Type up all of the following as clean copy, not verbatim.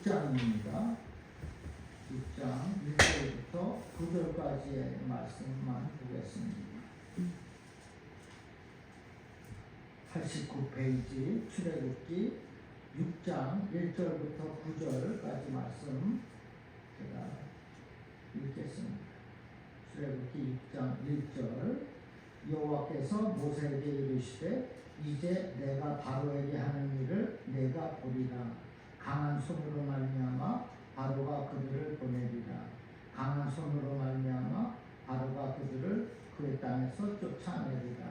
6장입니다. 6장 1절부터 9절까지의 말씀만 보겠습니다. 89페이지 출애굽기 6장 1절부터 9절까지 말씀 제가 읽겠습니다. 출애굽기 6장 1절 여호와께서 모세에게 이르시되 이제 내가 바로에게 하는 일을 내가 보리라. 강한 손으로 말미암아 바로가 그들을 보내리라. 강한 손으로 말미암아 바로가 그들을 그의 땅에서 쫓아내리라.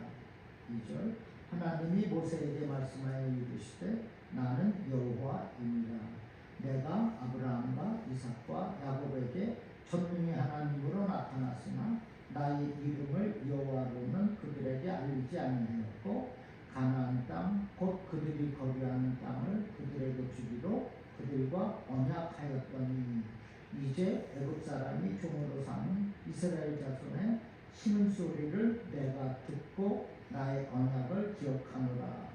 2절 하나님이 모세에게 말씀하여 이르시되 나는 여호와이니라. 내가 아브라함과 이삭과 야곱에게 전능의 하나님으로 나타났으나 나의 이름을 여호와로는 그들에게 알리지 아니하였고 가나안 땅 곧 그들이 거류하는 땅을 그들에게 주기로 그들과 언약하였더니 이제 애굽 사람이 종으로 사는 이스라엘 자손의 신음 소리를 내가 듣고 나의 언약을 기억하노라.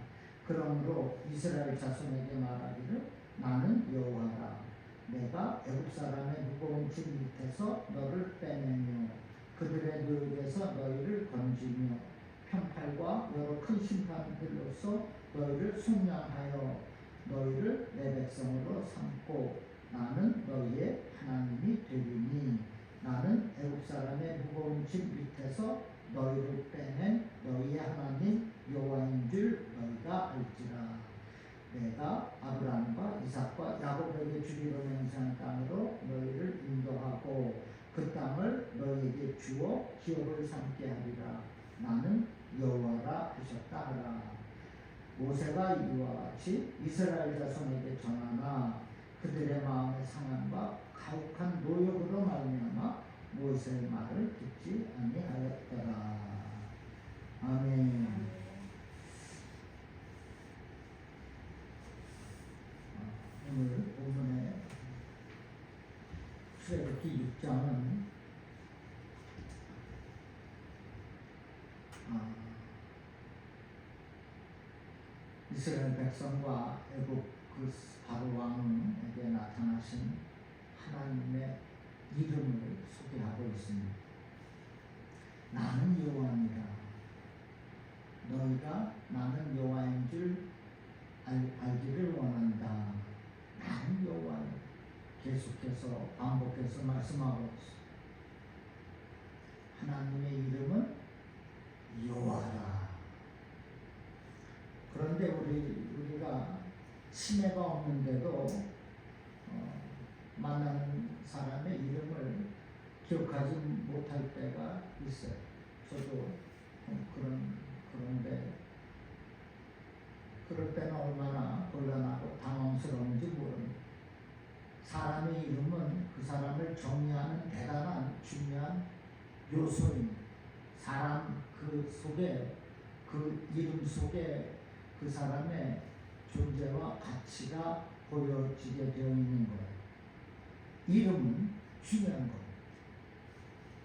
그러므로 이스라엘 자손에게 말하기를 나는 여호와라. 내가 애굽 사람의 무거운 짐 밑에서 너를 빼내며 그들의 노역에서 너희를 건지며 편팔과 여러 큰 심판들로서 너희를 속량하여 너희를 내 백성으로 삼고 나는 너희의 하나님이 되리니 나는 애굽 사람의 무거운 짐 밑에서 너희를 빼낸 너희의 하나님 여호와인 줄 너희가 알지라. 내가 아브라함과 이삭과 야곱에게 주기로 맹세한 땅으로 너희를 인도하고 그 땅을 너희에게 주어 기업을 삼게 하리라. 나는 여호와라 하셨다 하라. 모세가 이와 같이 이스라엘 자손에게 전하나 그들의 마음의 상함과 가혹한 노역으로 말미암아 모세의 말을 듣지 아니하였더라. 아멘. 오늘 본문의 출애굽기 6장은 이스라엘 백성과 애굽 그 바로 왕에게 나타나신 하나님의 이름을 소개하고 있습니다. 나는 여호와니라. 너희가 나는 여호와인 줄 알기를 원한다. 나는 여호와야. 계속해서 반복해서 말씀하고 있습니다. 하나님의 이름은 여호와라. 그런데 우리가 치매가 없는데도 만나는 사람의 이름을 기억하지 못할 때가 있어요. 저도 그런데 그럴 때는 얼마나 곤란하고 당황스러운지 모릅니다. 사람의 이름은 그 사람을 정의하는 대단한 중요한 요소입니다. 사람 그 속에 그 이름 속에 그 사람의 존재와 가치가 보여지게 되어 있는 거예요. 이름은 중요한 거예요.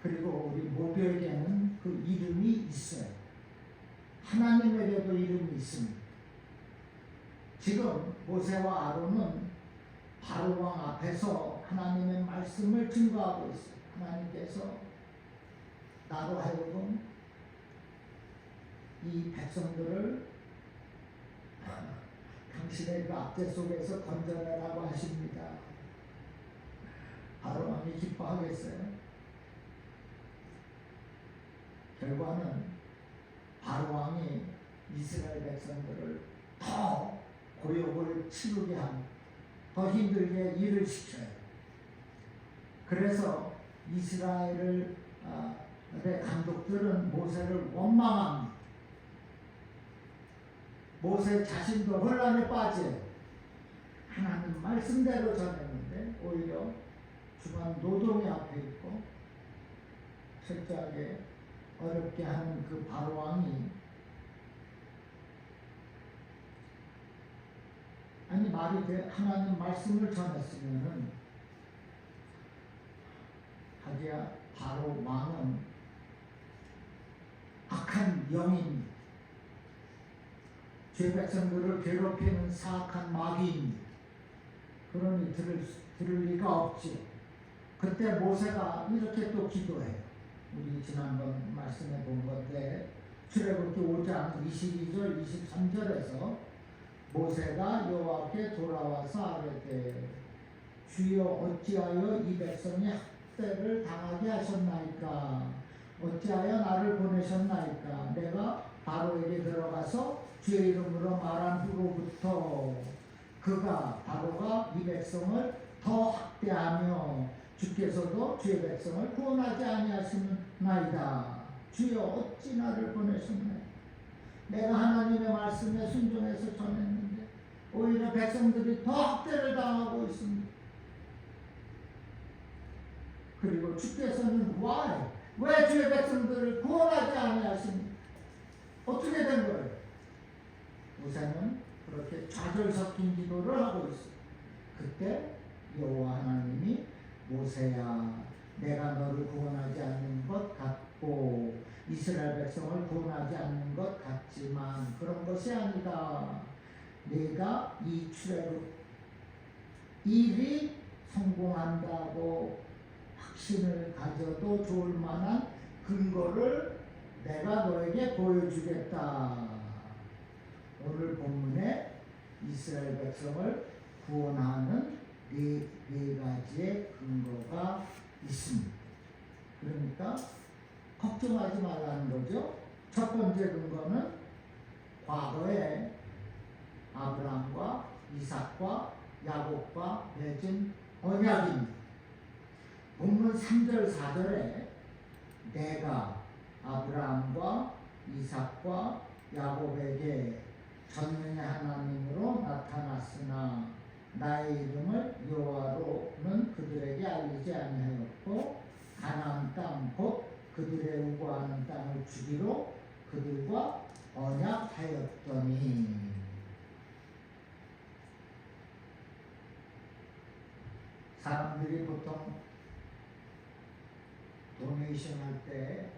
그리고 우리 모두에게는 그 이름이 있어요. 하나님에게도 이름이 있습니다. 지금 모세와 아론은 바로 왕 앞에서 하나님의 말씀을 증거하고 있어요. 하나님께서 나로 하여금 이 백성들을 당신의 그 압제 속에서 건져내라고 하십니다. 바로 왕이 기뻐하겠어요? 결과는 바로 왕이 이스라엘 백성들을 더 고역을 치르게 하고 더 힘들게 일을 시켜요. 그래서 이스라엘의 감독들은 모세를 원망합니다. 모세 자신도 혼란에 빠져요. 하나님 말씀대로 전했는데 오히려 중한 노동이 앞에 있고 철저하게 어렵게 하는 그 바로 왕이 아니 말이 돼 하나님 말씀을 전했으면은 하기야 바로 왕은 악한 영입니다. 죄 백성들을 괴롭히는 사악한 마귀입니다. 그러니 들을 리가 없지. 그때 모세가 이렇게 또 기도해요. 우리 지난번 말씀해 본 건데 출애굽기 5장 22절 23절에서 모세가 여호와께 돌아와서 아뢰되 주여 어찌하여 이 백성이 학대를 당하게 하셨나이까. 어찌하여 나를 보내셨나이까. 내가 바로에게 들어가서 주의 이름으로 말한 후로부터 바로가 이 백성을 더 학대하며 주께서도 주의 백성을 구원하지 아니하시나이다. 주여 어찌 나를 보내셨나이까. 내가 하나님의 말씀에 순종해서 전했는데 오히려 백성들이 더 학대를 당하고 있습니다. 그리고 주께서는 왜 주의 백성들을 구원하지 아니하십니까? 어떻게 된 거예요? 모세는 그렇게 좌절 섞인 기도를 하고 있어요. 그때 여호와 하나님이 모세야, 내가 너를 구원하지 않는 것 같고 이스라엘 백성을 구원하지 않는 것 같지만 그런 것이 아니다. 네가 이 출애굽 일이 성공한다고 확신을 가져도 좋을 만한 근거를 내가 너에게 보여주겠다. 오늘 본문에 이스라엘 백성을 구원하는 네 가지의 근거가 있습니다. 그러니까 걱정하지 말라는 거죠. 첫 번째 근거는 과거에 아브라함과 이삭과 야곱과 맺은 언약입니다. 본문 3절 4절에 내가 아브라함과 이삭과 야곱에게 전능의 하나님으로 나타났으나 나의 이름을 여호와로는 그들에게 알리지 아니하였고 가나안 땅 곧 그들의 우고하는 땅을 주기로 그들과 언약하였더니. 사람들이 보통 도네이션 할 때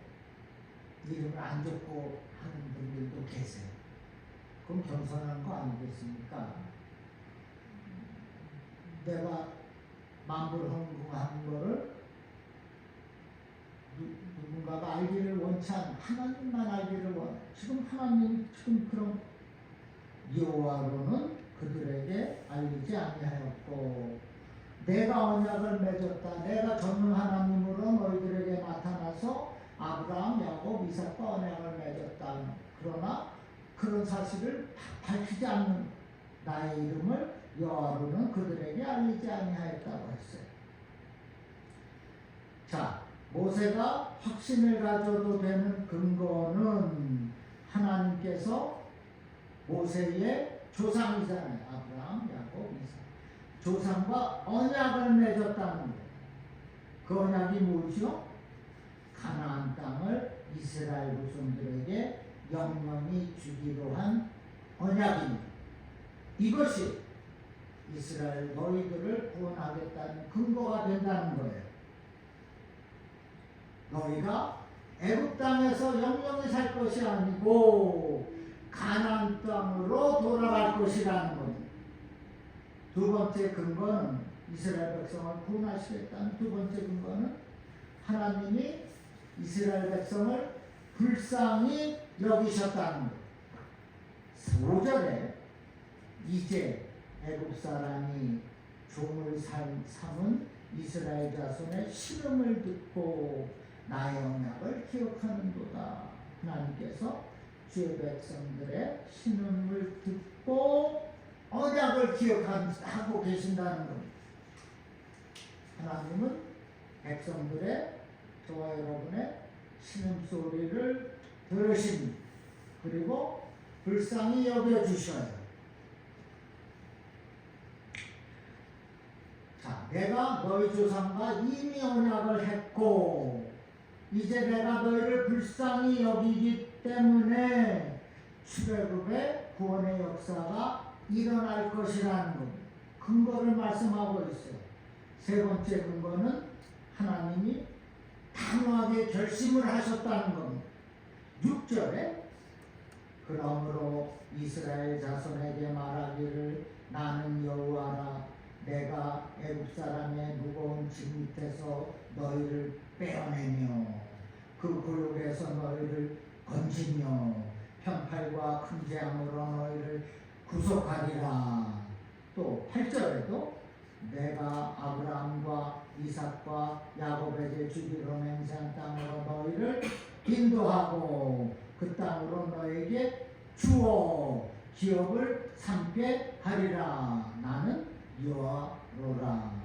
이름을 안 적고 하는 분들도 계세요. 그럼 겸손한 거 아니겠습니까? 내가 만불헌금한 거를 누군가가 알기를 원치 않는, 하나님만 알기를 지금 하나님 그런 여호와로는 그들에게 알리지 아니하였고 내가 언약을 맺었다. 내가 전능 하나님으로 너희들에게 나타나서 아브라함, 야곱, 이삭과 언약을 맺었다. 그러나 그런 사실을 밝히지 않는 나의 이름을 여호와로는 그들에게 알리지 아니하였다고 했어요. 자, 모세가 확신을 가져도 되는 근거는 하나님께서 모세의 조상이잖아요. 아브라함, 야곱, 이삭. 조상과 언약을 맺었다는 거예요. 그 언약이 뭐죠? 가나안 땅을 이스라엘 후손들에게 영원히 주기로 한 언약입니다. 이것이 이스라엘 너희들을 구원하겠다는 근거가 된다는 거예요. 너희가 애굽 땅에서 영영히 살 것이 아니고 가나안 땅으로 돌아갈 것이라는 겁니다. 두 번째 근거는 이스라엘 백성을 구원하시겠다는 두 번째 근거는 하나님이 이스라엘 백성을 불쌍히 여기셨다는 거예요. 5절에 이제 애굽 사람이 종을 삼은 이스라엘 자손의 신음을 듣고 나의 언약을 기억하는도다. 하나님께서 주의 백성들의 신음을 듣고 언약을 기억하고 계신다는 겁니다. 하나님은 백성들의 저와 여러분의 신음소리를 들으십니다. 그리고 불쌍히 여겨주셔요. 자, 내가 너희 조상과 이미 언약을 했고 이제 내가 너희를 불쌍히 여기기 때문에 출애굽의 구원의 역사가 일어날 것이라는 겁니다. 근거를 말씀하고 있어요. 세 번째 근거는 하나님이 단호하게 결심을 하셨다는 겁니다. 6절에 그러므로 이스라엘 자손에게 말하기를 나는 여호와라 내가 밑에서 너희를 빼어내며 그 골목에서 너희를 건지며 편팔과 큰 재앙으로 너희를 구속하리라. 또 8절에도 내가 아브라함과 이삭과 야곱에게 주기로 맹세한 땅으로 너희를 인도하고 그 땅으로 너에게 주어 기업을 삼게 하리라. 나는 여호와로라.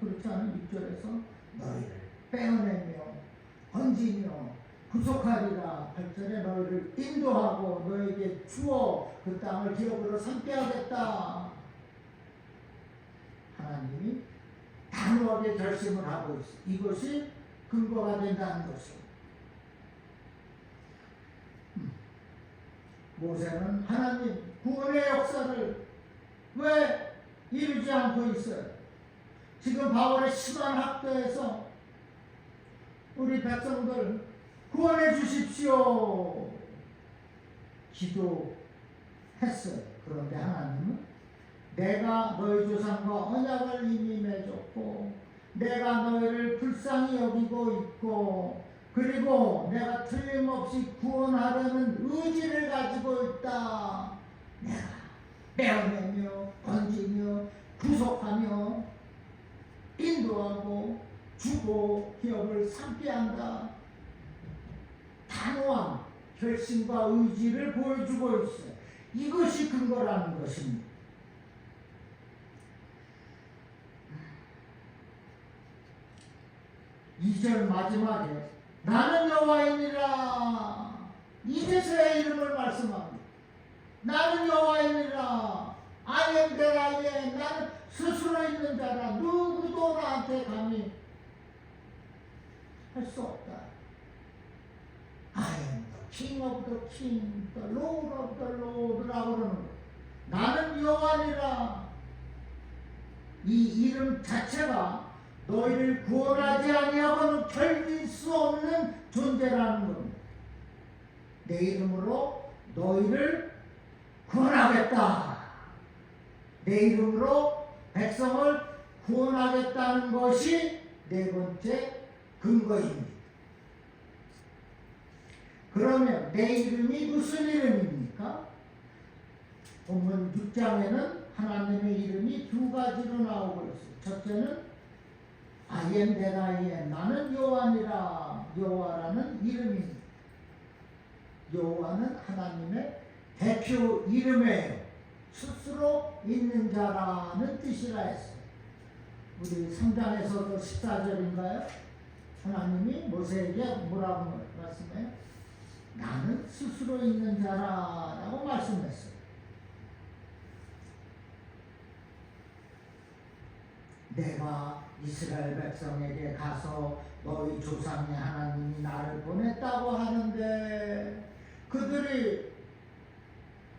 그렇지 않은 6절에서 너희를 빼어내며 건지며 구속하리라. 8절에 너희를 인도하고 너에게 주어 그 땅을 기업으로 삼게 하겠다. 하나님이 단호하게 결심을 하고 있어. 이것이 근거가 된다는 것이요. 모세는 하나님 구원의 역사를 왜 이루지 않고 있어요? 지금 바울의 심한 학대에서 우리 백성들 구원해 주십시오 기도했어요. 그런데 하나님은 내가 너희 조상과 언약을 이미 맺었고 내가 너희를 불쌍히 여기고 있고 그리고 내가 틀림없이 구원하려는 의지를 가지고 있다. 내가 빼어내며 건지며 구속하며 인도하고 주고 기업을 삼게 한다. 단호한 결심과 의지를 보여주고 있어요. 이것이 근거라는 것입니다. 2절 마지막에 나는 여호와이니라. 이제서야 이름을 말씀합니다. 나는 여호와이니라. I am that I am. 나는 스스로 있는 자라. 누구도 나한테 감히 할 수 없다. I am the king of the king, the lord of the lord라고 그러는 거예요. 나는 여호와니라. 이 이름 자체가 너희를 구원하지 아니하고는 견딜 수 없는 존재라는 겁니다. 내 이름으로 너희를 구원하겠다. 내 이름으로 백성을 구원하겠다는 것이 네 번째 근거입니다. 그러면 내 이름이 무슨 이름입니까? 본문 6장에는 하나님의 이름이 두 가지로 나오고 있어요. 첫째는 I am that I am. 나는 여호와니라. 여호와라는 이름입니다. 여호와는 하나님의 대표 이름이에요. 스스로 있는 자라는 뜻이라 했어요. 우리 3장에서도 14절인가요? 하나님이 모세에게 뭐라고 말씀해요? 나는 스스로 있는 자라라고 말씀했어요. 내가 이스라엘 백성에게 가서 너희 조상의 하나님이 나를 보냈다고 하는데 그들이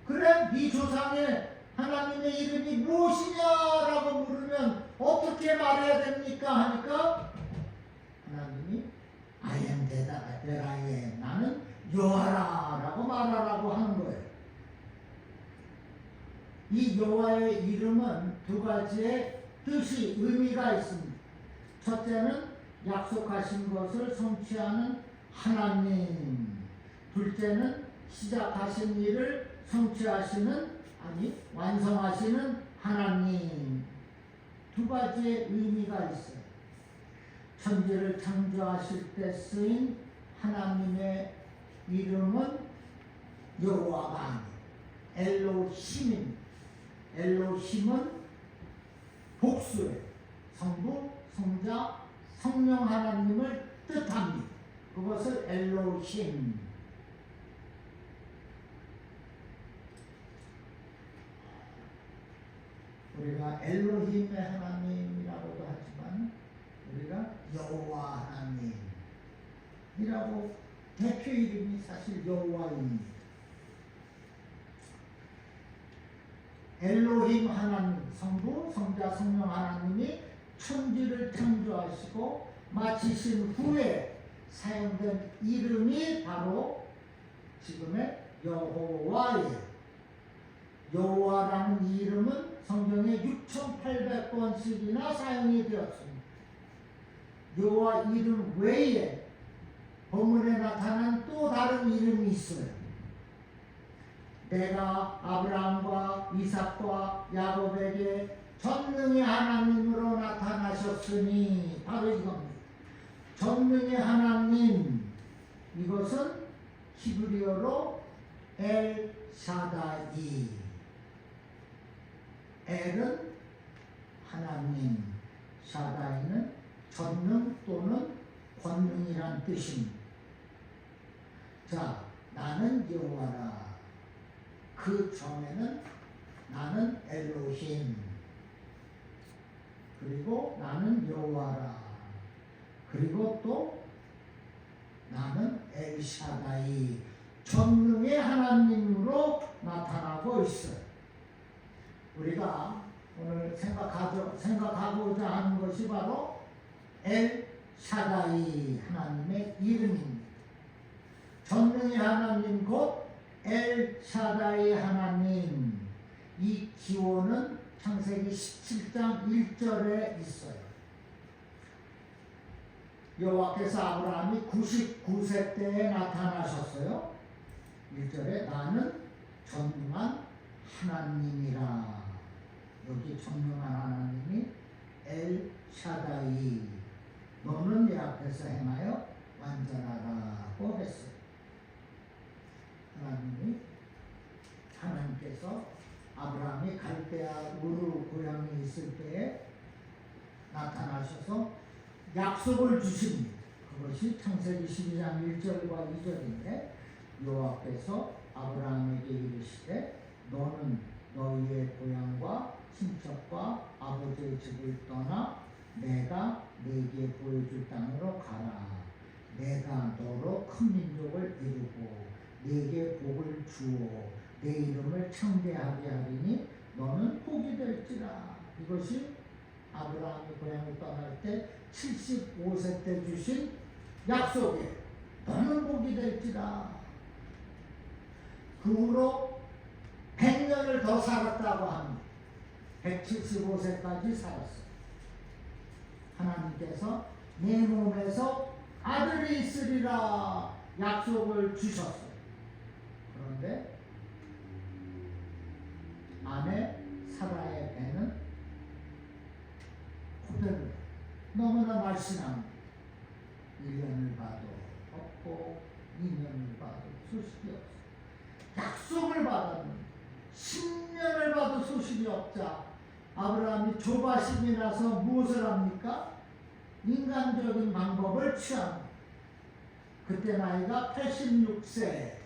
그래 네 조상의 하나님의 이름이 무엇이냐라고 물으면 어떻게 말해야 됩니까? 하니까 하나님이 I am that I am. 나는 여호와라고 말하라고 하는 거예요. 이 여호와의 이름은 두 가지의 뜻이 의미가 있습니다. 첫째는 약속하신 것을 성취하는 하나님. 둘째는 시작하신 일을 완성하시는 하나님. 두 가지의 의미가 있어요. 천지를 창조하실 때 쓰인 하나님의 이름은 여호와가 아니에요. 엘로힘입니다. 엘로힘은 복수예요. 성부, 성자, 성령 하나님을 뜻합니다. 그것을 엘로힘. 우리가 엘로힘의 하나님이라고도 하지만 우리가 여호와 하나님이라고 대표 이름이 사실 여호와입니다. 엘로힘 하나님, 성부, 성자, 성령 하나님이 천지를 창조하시고 마치신 후에 사용된 이름이 바로 지금의 여호와예요. 여호와라는 이 이름은 성경에 6,800번씩이나 사용이 되었습니다. 여호와 이름 외에 본문에 나타난 또 다른 이름이 있어요. 내가 아브라함과 이삭과 야곱에게 전능의 하나님으로 나타나셨으니, 바로 이겁니다. 전능의 하나님, 이것은 히브리어로 엘 샤다이. 엘은 하나님, 샤다이는 전능 또는 권능이란 뜻입니다. 자, 나는 여호와라. 그 전에는 나는 엘로힘, 그리고 나는 여호와라, 그리고 또 나는 엘샤다이, 전능의 하나님으로 나타나고 있어요. 우리가 오늘 생각하고자 하는 것이 바로 엘샤다이, 하나님의 이름입니다. 전능의 하나님 곧 엘샤다이 하나님, 이 기원은 창세기 17장 1절에 있어요. 여호와께서 아브라함이 99세 때에 나타나셨어요. 1절에 나는 전능한 하나님이라. 여기 전능한 하나님이 엘샤다이, 너는 내 앞에서 행하여 완전하라고 했어요. 하나님께서 아브라함이 갈대아 우르 고향에 있을 때에 나타나셔서 약속을 주십니다. 그것이 창세기 12장 1절과 2절인데, 여호와께서 아브라함에게 이르시되 너는 너희의 고향과 친척과 아버지의 집을 떠나 내가 네게 보여줄 땅으로 가라. 내가 너로 큰 민족을 이루고 네게 복을 주어 내 이름을 창대하게 하리니 너는 복이 될지라. 이것이 아브라함이 고향을 떠날 때 75세 때 주신 약속이에요. 너는 복이 될지라. 그 후로 100년을 더 살았다고 합니다. 175세까지 살았어요. 하나님께서 내 몸에서 아들이 있으리라 약속을 주셨어요. 그런데 아내 사라의 배는 그대로 너무나 날씬합니다. 1년을 봐도 없고 2년을 봐도 소식이 없어요. 약속을 받았는데 10년을 봐도 소식이 없자 아브라함이 조바심이 나서 무엇을 합니까? 인간적인 방법을 취합니다. 그때 나이가 86세,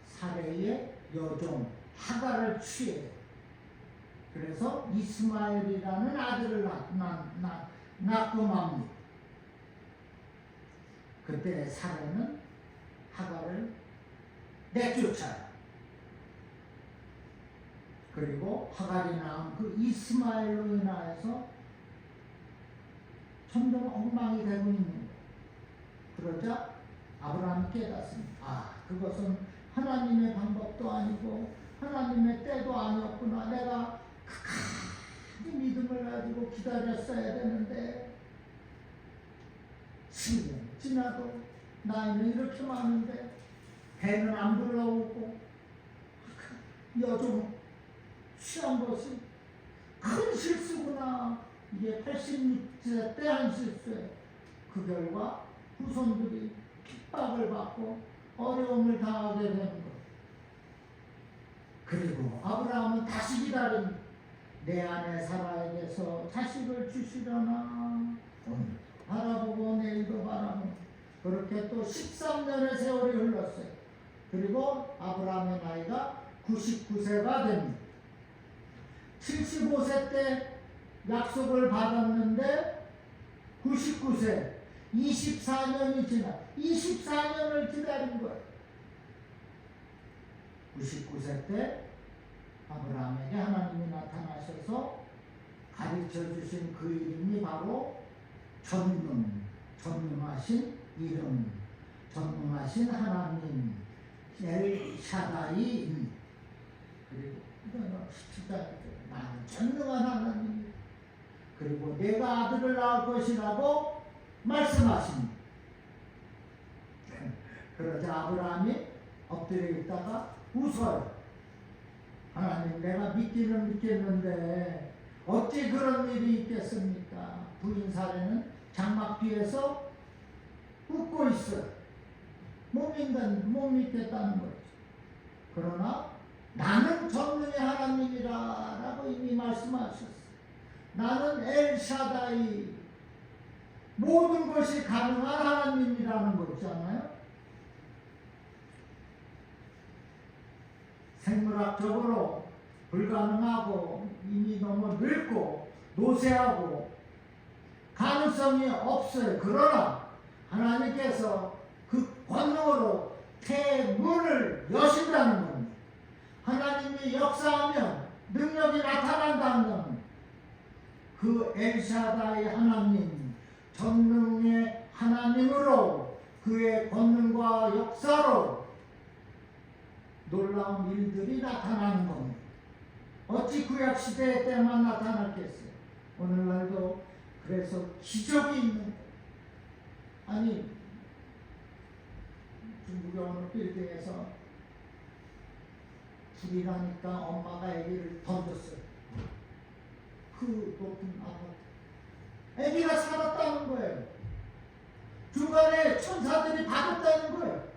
사레의 여종 하갈을 취해요. 그래서 이스마엘이라는 아들을 낳고 맙니다. 그때 사레는 하갈을 내쫓아요. 그리고 하갈이 낳은 그 이스마엘로 인하여서 점점 엉망이 되고 있는 거예요. 그러자 아브라함이 깨닫습니다. 그것은 하나님의 방법도 아니고 하나님의 때도 아니었구나. 내가 끝까지 믿음을 가지고 기다렸어야 되는데 10년 지나도 나이는 이렇게 많은데 배는 안 불러오고 여종 취한 것이 큰 실수구나. 이게 86세 때 한 실수예요. 그 결과 후손들이 핍박을 받고 어려움을 당하게 되는 거예요. 그리고 아브라함은 다시 기다립니다. 내 아내 사라에게서 자식을 주시려나. 오늘 바라보고 내일도 바라보고. 그렇게 또 13년의 세월이 흘렀어요. 그리고 아브라함의 나이가 99세가 됩니다. 75세 때 약속을 받았는데 99세, 24년이 지나 24년을 기다린 거예요. 99세 때 아브라함에게 하나님이 나타나셔서 가르쳐 주신 그 이름이 바로 전능하신 이름, 전능하신 하나님, 엘샤다이입니다. 그리고 17장에 나는 전능한 하나님 그리고 내가 아들을 낳을 것이라고 말씀하십니다. 그러자 아브라함이 엎드려 있다가 웃어요. 하나님 내가 믿기는 믿겠는데 어찌 그런 일이 있겠습니까? 부인 사례는 장막 뒤에서 웃고 있어요. 못 믿겠다는 거죠. 그러나 나는 전능의 하나님이라고 이미 말씀하셨어요. 나는 엘샤다이 모든 것이 가능한 하나님이라는 거 있잖아요. 생물학적으로 불가능하고 이미 너무 늙고 노쇠하고 가능성이 없어요. 그러나 하나님께서 그 권능으로 태문을 여신다는 겁니다. 하나님이 역사하면 능력이 나타난다는 그 엘샤다이 하나님, 전능의 하나님으로 그의 권능과 역사로 놀라운 일들이 나타나는 겁니다. 어찌 구약시대 때만 나타났겠어요? 오늘날도 그래서 기적이 있는 거예요. 아니 중국의 어느 빌딩에서 불이 나니까 엄마가 아기를 던졌어요. 그 높은 아파트. 아기가 살았다는 거예요. 중간에 천사들이 받았다는 거예요.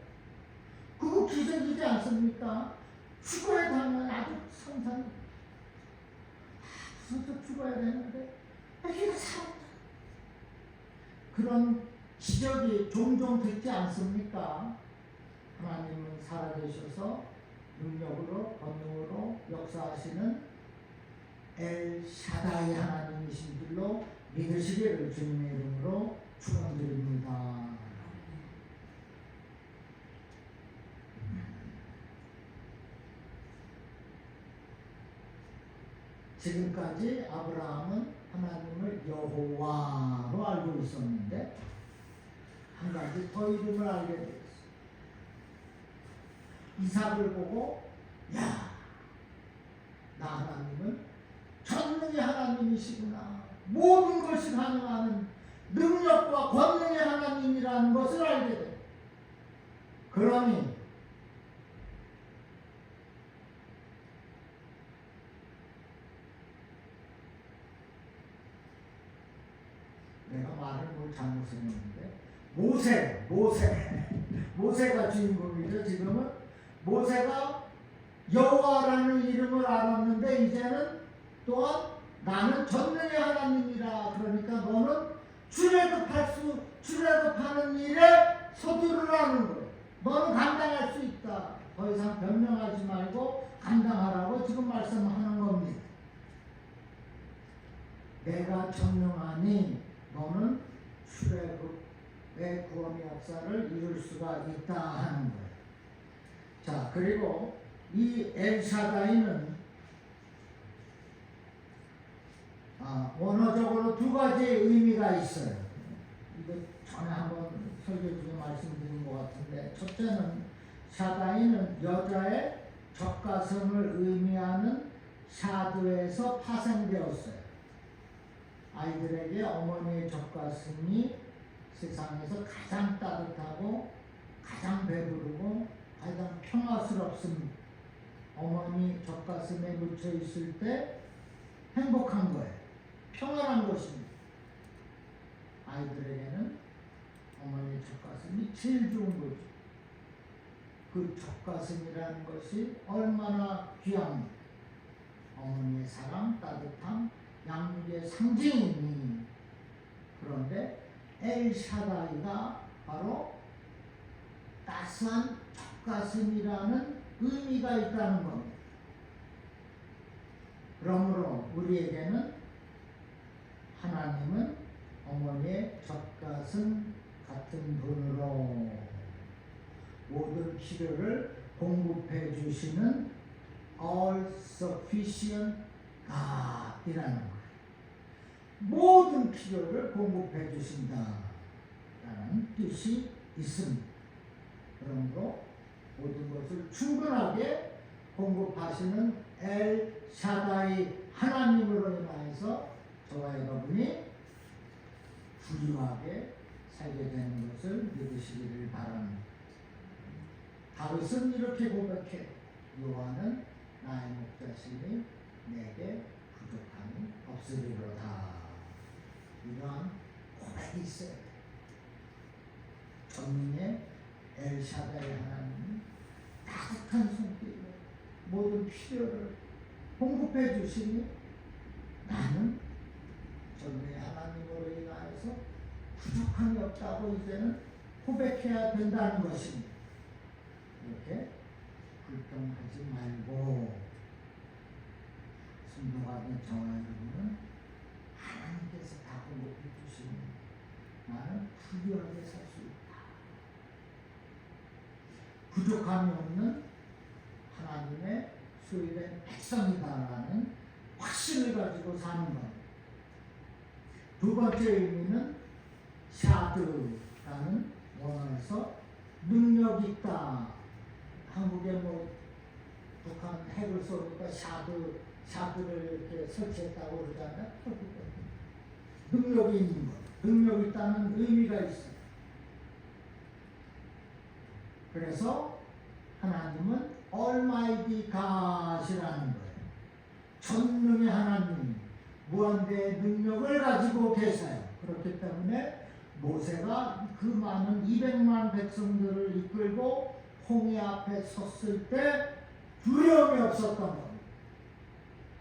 그거 기적이지 않습니까? 죽어야 되는 아주 성산. 무슨 죽어야 되는데 아기가 살았다. 그런 기적이 종종 듣지 않습니까? 하나님은 살아계셔서 능력으로 권능으로 역사하시는 엘샤다이 하나님이신 줄로 믿으시기를 주님의 이름으로 축원드립니다. 지금까지 아브라함은 하나님을 여호와로 알고 있었는데 한 가지 더 이름을 알게 되었어요. 이삭을 보고 야, 나 하나님은 전능의 하나님이시구나. 모든 것이 가능한 능력과 권능의 하나님이라는 것을 알게 돼요. 그러니 내가 말을 뭘 잘못했는데 모세가 주인공이죠. 지금은 모세가 여호와라는 이름을 알았는데 이제는 또한 나는 전능의 하나님이라. 그러니까 너는 출애굽하는 일에 서두르라는 거예요. 너는 감당할 수 있다. 더 이상 변명하지 말고 감당하라고 지금 말씀하는 겁니다. 내가 전능하니 너는 출애굽의 구원의 역사를 이룰 수가 있다 하는 거예요. 자, 그리고 이 엘샤다이는 원어적으로 두 가지의 의미가 있어요. 이거 전에 한번 설교 중에 말씀드린 것 같은데, 첫째는 샤다이는 여자의 젖가슴을 의미하는 샤드에서 파생되었어요. 아이들에게 어머니의 젖가슴이 세상에서 가장 따뜻하고 가장 배부르고 가장 평화스럽습니다. 어머니 젖가슴에 묻혀 있을 때 행복한 거예요. 평안한 것입니다. 아이들에게는 어머니 젖가슴이 제일 좋은 거죠. 그 젖가슴이라는 것이 얼마나 귀합니까? 어머니의 사랑, 따뜻함, 양육의 상징이니. 그런데 엘샤다이가 바로 따스한 젖가슴이라는 의미가 있다는 겁니다. 그러므로 우리에게는 하나님은 어머니의 젖가슴 같은 분으로 모든 필요를 공급해 주시는 all sufficient God이라는 거예요. 모든 필요를 공급해 주신다라는 뜻이 있습니다. 그러므로 모든 것을 충분하게 공급하시는 엘 샤다이 하나님으로 인하여서 저와 여러분이 부유하게 살게 되는 것을 믿으시기를 바랍니다. 다윗은 이렇게 고백해. 여호와는 나의 목자시니 내게 부족함이 없으리로다. 이러한 고백이 있어야 돼. 전능의 엘샤다이 하나님이 따뜻한 손길로 모든 필요를 공급해 주시니 나는 전능의 하나님으로 인하여서 부족함이 없다고 이제는 고백해야 된다는 것입니다. 이렇게 불평하지 말고 순종하는 저와 여러분은 하나님께서 다 공급해 주시니 나는 부유하게 살 수 있다. 부족함이 없는 하나님의 소유된 백성이다라는 확신을 가지고 사는 것. 두 번째 의미는 샤드라는 원어에서 능력 있다. 한국에 뭐 북한 핵을 쏘니까 샤드를 이렇게 설치했다고 그러잖아요. 능력이 있는 것, 능력 있다는 의미가 있어요. 그래서 하나님은 Almighty God이라는 거예요. 전능의 하나님, 무한대의 능력을 가지고 계세요. 그렇기 때문에 모세가 그 많은 200만 백성들을 이끌고 홍해 앞에 섰을 때 두려움이 없었던 겁니다.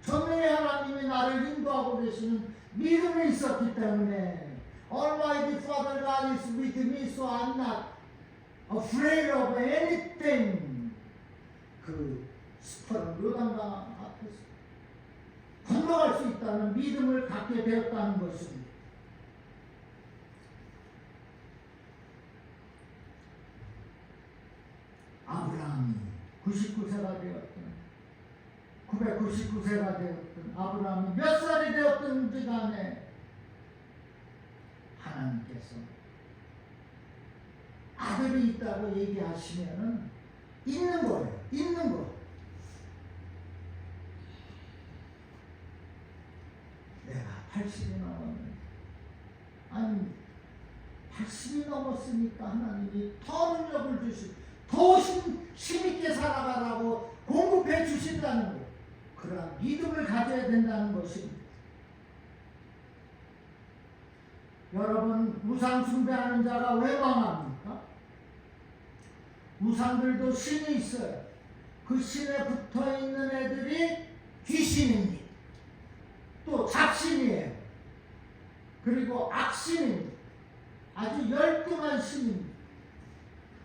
전능의 하나님이 나를 인도하고 계시는 믿음이 있었기 때문에 Almighty Father God is with me, so I'm not afraid of anything. 그 스퍼른 요단강 앞에서 건너갈 수 있다는 믿음을 갖게 되었다는 것입니다. 아브라함이 99세가 되었든 999세가 되었든 아브라함이 몇 살이 되었든지 간에 하나님께서 아들이 있다고 얘기하시면은 있는 거예요. 있는 거. 내가 80이 넘었는데 아니 80이 넘었으니까 하나님이 더 능력을 주시고 더 힘있게 살아가라고 공급해 주신다는 거예요. 그러한 믿음을 가져야 된다는 것입니다. 여러분, 우상 숭배하는 자가 왜 망합니까? 우상들도 신이 있어요. 그 신에 붙어 있는 애들이 귀신입니다. 또 잡신이에요. 그리고 악신입니다. 아주 열등한 신입니다.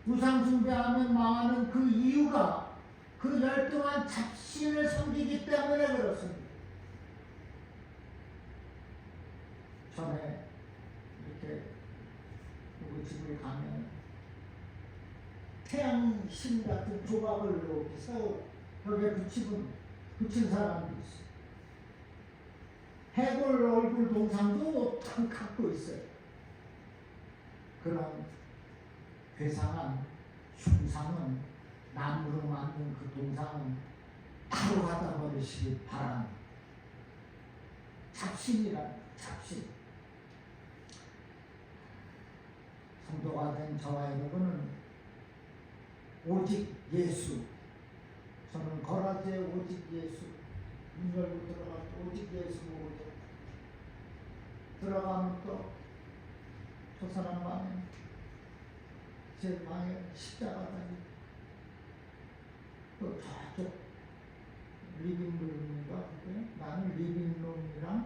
우상 숭배하면 망하는 그 이유가 그 열등한 잡신을 섬기기 때문에 그렇습니다. 전에 이렇게 누구 집을 가면 태양신 같은 조각을 이렇게 세워 벽에 붙인 사람도 있어요. 해골 얼굴 동상도 갖고 있어요. 그런 괴상한 흉상은 나무로 만든 그 동상은 바로 갖다 버리시기 바랍니다. 잡신이란 잡신. 성도가 된 저와 여러분은 오직 예수. 저는 거라지에 오직 예수. 문 열고 들어갈 때 오직 예수 보고 들어가면 또 저 사람 방에 제 방에 십자가다니 또 저쪽 리빙룸인가 그게 나는 리빙룸이랑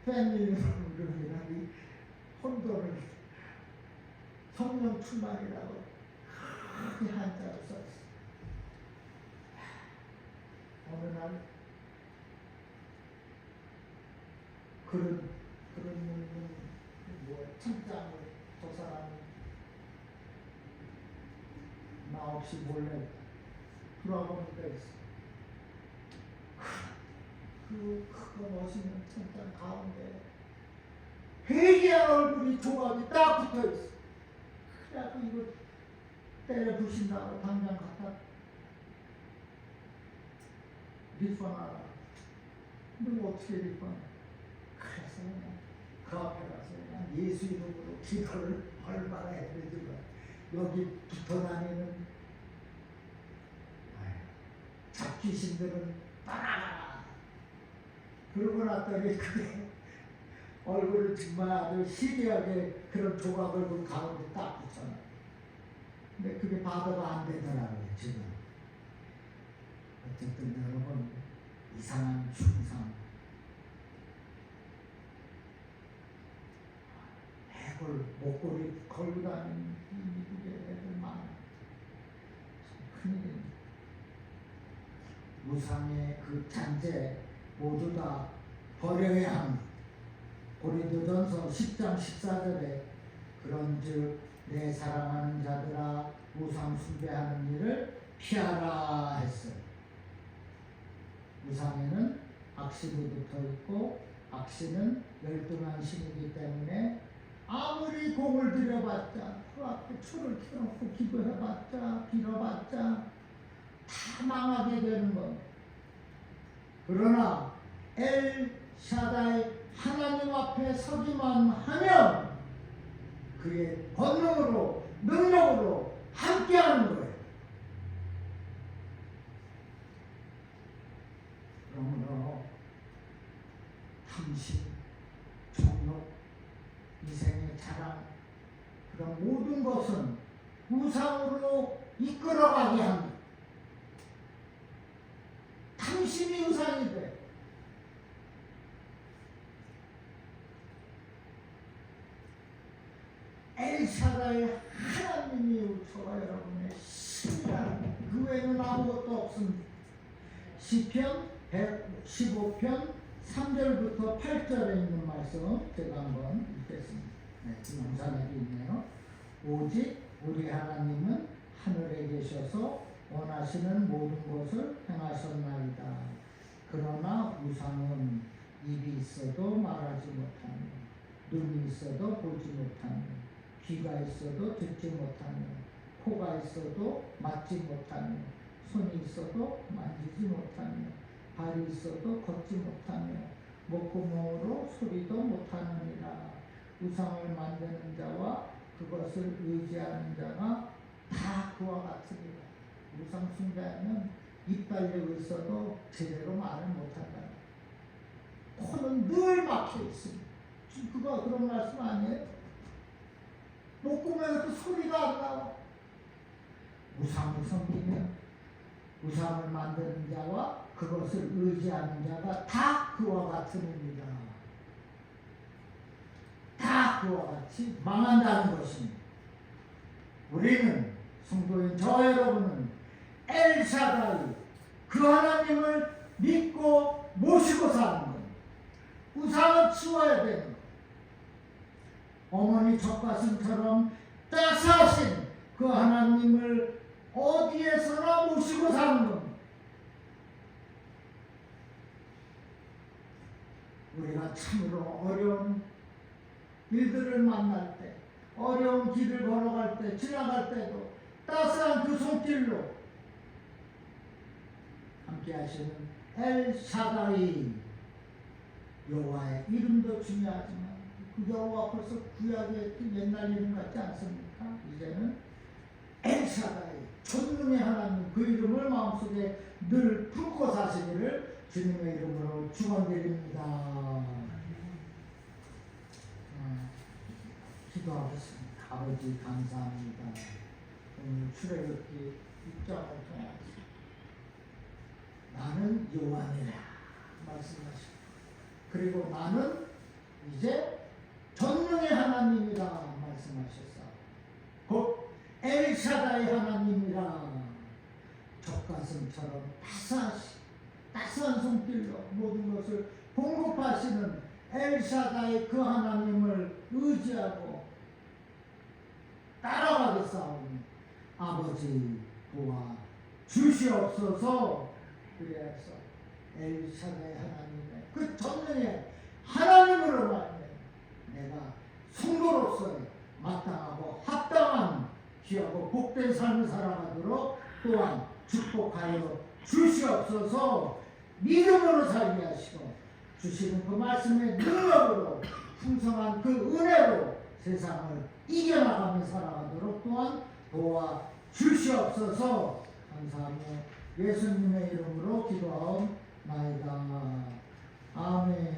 패밀리룸이랑 이 혼돈을 성령 충만이라고 크게 한자로 써있어. 어느 날 그런 책장을 저 사람이 나 없이 몰래 들어보는 데 있어. 그 크고 멋있는 책장 가운데 회개한 얼굴이 조각이 딱 붙어 있어. 그래갖고 이거 때려 부신다고 당장 갖다 리펀하라. 근데 어떻게 리펀해? 그래서 그냥 그 앞에 가서 그냥 예수 이름으로 기도를 얼마나 해드리지만 여기 붙어 다니는 잡귀신들은 따라가라. 그러고 났더니 그게 얼굴을 정말 아주 희귀하게 그런 조각을 그 가운데 딱 붙여놔. 근데 그게 바다가 안 되더라고요, 지금. 어쨌든 여러분, 이상한 중상. 해골, 목걸이 걸고 다니는 이 미국의 애들 많아. 참 큰일입니다. 우상의 그 잔재 모두 다 버려야 합니다. 고린도전서 10장 14절에 그런즉 내 사랑하는 자들아 우상 숭배하는 일을 피하라 했어요. 우상에는 악신이 붙어 있고 악신은 열등한 신이기 때문에 아무리 공을 들여봤자 그 앞에 초를 켜놓고 기도해봤자 빌어봤자 다 망하게 되는 겁니다. 그러나 엘 샤다이 하나님 앞에 서기만 하면 그의 권능으로 능력으로 함께하는 거예요. 그러므로 탐심, 정욕, 이생의 자랑 그런 모든 것은 우상으로 이끌어가게 합니다. 탐심이 우상이 돼. 엘샤다이 하나님이 저와 여러분의 신이라는 그 외에는 아무것도 없습니다. 시편 115편 3절부터 8절에 있는 말씀 제가 한번 읽겠습니다. 네, 영상에도 있네요. 오직 우리 하나님은 하늘에 계셔서 원하시는 모든 것을 행하셨나이다. 그러나 우상은 입이 있어도 말하지 못하며 눈이 있어도 보지 못하며 귀가 있어도 듣지 못하며 코가 있어도 맞지 못하며 손이 있어도 만지지 못하며 발이 있어도 걷지 못하며 목구멍으로 소리도 못하느니라. 우상을 만드는 자와 그것을 의지하는 자가 다 그와 같으니라. 우상 숭배하면 입 달리고 있어도 제대로 말을 못한다. 코는 늘 막혀 있습니다. 그거 그런 말씀 아니에요? 목구멍에서 소리가 안 나와. 우상을 섬기면 우상을 만드는 자와 그것을 의지하는 자가 다 그와 같으니라. 다 그와 같이 망한다는 것입니다. 우리는 성도인 저 여러분은 엘샤다이 그 하나님을 믿고 모시고 사는 겁니다. 우상을 치워야 되는 겁니다. 어머니 젖가슴처럼 따스하신 그 하나님을 어디에서나 모시고 사는 겁니다. 우리가 참으로 어려운 일들을 만날 때, 어려운 길을 걸어갈 때, 지나갈 때도 따스한 그 손길로 함께 하시는 엘샤다이 여호와의 이름도 중요하지만 그 여호와 벌써 구약의 옛날 이름 같지 않습니까? 이제는 엘샤다이 전능의 하나님 그 이름을 마음속에 늘 품고 사시기를 주님의 이름으로 축원드립니다. 기도하겠습니다. 아버지 감사합니다. 오늘 출애굽기 6장을 통해 나는 여호와니라 말씀하시고 그리고 나는 이제 전능의 하나님이라 말씀하셨어. 곧 엘샤다이 하나님이라 젖가슴처럼 따스한 손길로 모든 것을 공급하시는 엘샤다이 그 하나님을 의지하고 따라가겠사오니 아버지 도와 주시옵소서. 그래서 엘샤다이 하나님의 그 전능의 하나님으로 말해 내가 성도로서의 마땅하고 합당한 귀하고 복된 삶을 살아가도록 또한 축복하여 주시옵소서. 믿음으로 살게 하시고 주시는 그 말씀의 능력으로 풍성한 그 은혜로 세상을 이겨나가며 살아가도록 또한 도와 주시옵소서. 감사하며 예수님의 이름으로 기도하옵나이다. 아멘.